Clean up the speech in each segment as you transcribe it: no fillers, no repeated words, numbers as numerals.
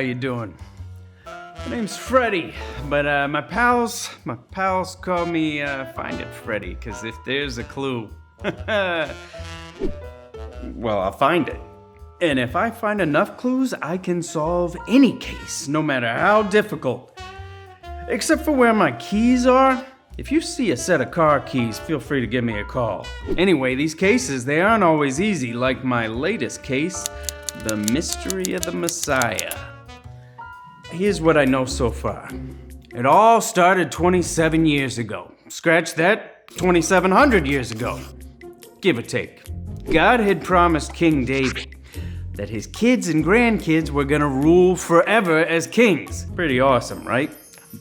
you doing? My name's Freddy, but my pals call me Find It Freddy, because if there's a clue, well, I'll find it. And if I find enough clues, I can solve any case, no matter how difficult. Except for where my keys are. If you see a set of car keys, feel free to give me a call. Anyway, these cases, they aren't always easy, like my latest case, The Mystery of the Messiah. Here's what I know so far. It all started 27 years ago. Scratch that, 2,700 years ago. Give or take. God had promised King David that his kids and grandkids were gonna rule forever as kings. Pretty awesome, right?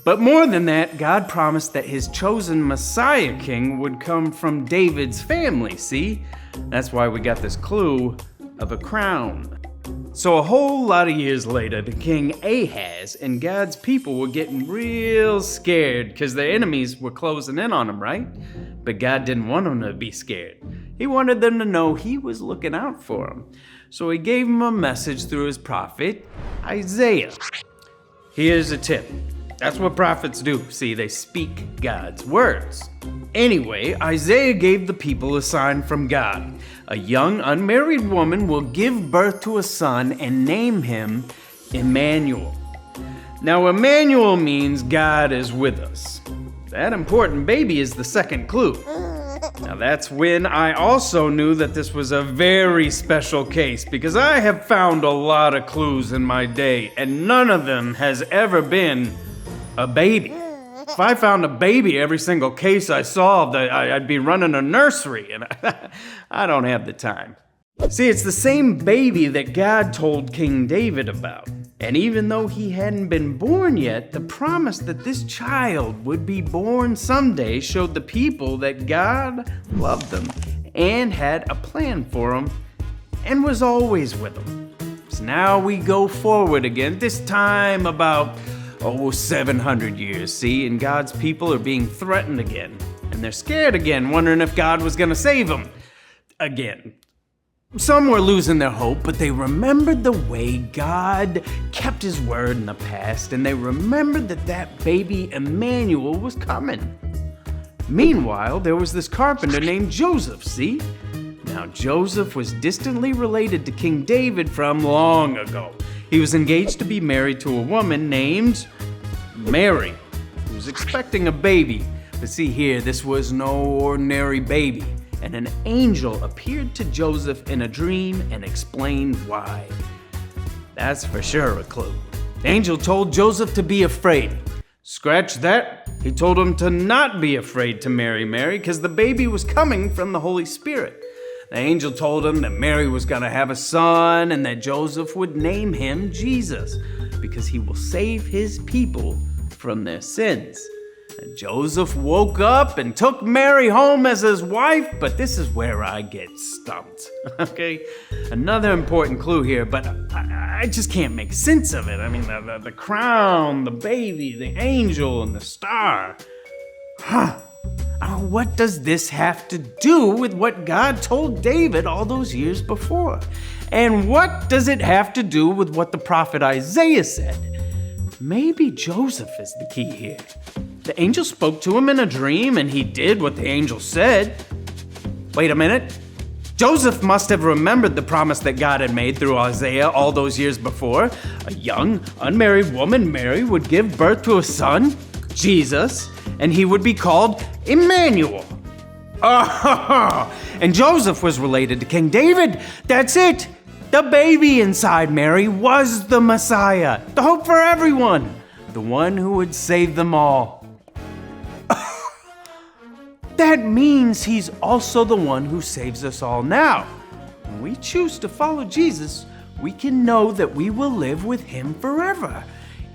But more than that, God promised that his chosen Messiah king would come from David's family, see? That's why we got this clue of a crown. So a whole lot of years later, the king Ahaz and God's people were getting real scared because their enemies were closing in on them, right? But God didn't want them to be scared. He wanted them to know he was looking out for them. So he gave them a message through his prophet, Isaiah. Here's a tip. That's what prophets do. See, they speak God's words. Anyway, Isaiah gave the people a sign from God. A young, unmarried woman will give birth to a son and name him Emmanuel. Now, Emmanuel means God is with us. That important baby is the second clue. Now, that's when I also knew that this was a very special case, because I have found a lot of clues in my day, and none of them has ever been a baby. If I found a baby every single case I solved, I'd be running a nursery, and I don't have the time. See, it's the same baby that God told King David about. And even though he hadn't been born yet, the promise that this child would be born someday showed the people that God loved them and had a plan for them and was always with them. So now we go forward again, this time about 700 years, see? And God's people are being threatened again. And they're scared again, wondering if God was gonna save them again. Some were losing their hope, but they remembered the way God kept his word in the past, and they remembered that baby Emmanuel was coming. Meanwhile, there was this carpenter named Joseph, see? Now, Joseph was distantly related to King David from long ago. He was engaged to be married to a woman named Mary, who was expecting a baby. But see here, this was no ordinary baby. And an angel appeared to Joseph in a dream and explained why. That's for sure a clue. The angel told Joseph to be afraid. Scratch that. He told him to not be afraid to marry Mary because the baby was coming from the Holy Spirit. The angel told him that Mary was going to have a son and that Joseph would name him Jesus because he will save his people from their sins. And Joseph woke up and took Mary home as his wife, but this is where I get stumped, okay? Another important clue here, but I just can't make sense of it. I mean, the crown, the baby, the angel, and the star. What does this have to do with what God told David all those years before? And what does it have to do with what the prophet Isaiah said? Maybe Joseph is the key here. The angel spoke to him in a dream, and he did what the angel said. Wait a minute. Joseph must have remembered the promise that God had made through Isaiah all those years before. A young, unmarried woman, Mary, would give birth to a son, Jesus, and he would be called Emmanuel. And Joseph was related to King David. That's it. The baby inside Mary was the Messiah, the hope for everyone, the one who would save them all. That means he's also the one who saves us all now. When we choose to follow Jesus, we can know that we will live with him forever.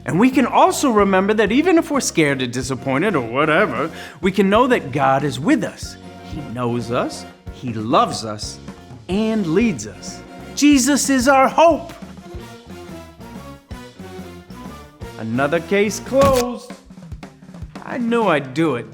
And we can also remember that even if we're scared or disappointed or whatever, we can know that God is with us. He knows us, he loves us, and leads us. Jesus is our hope. Another case closed. I knew I'd do it.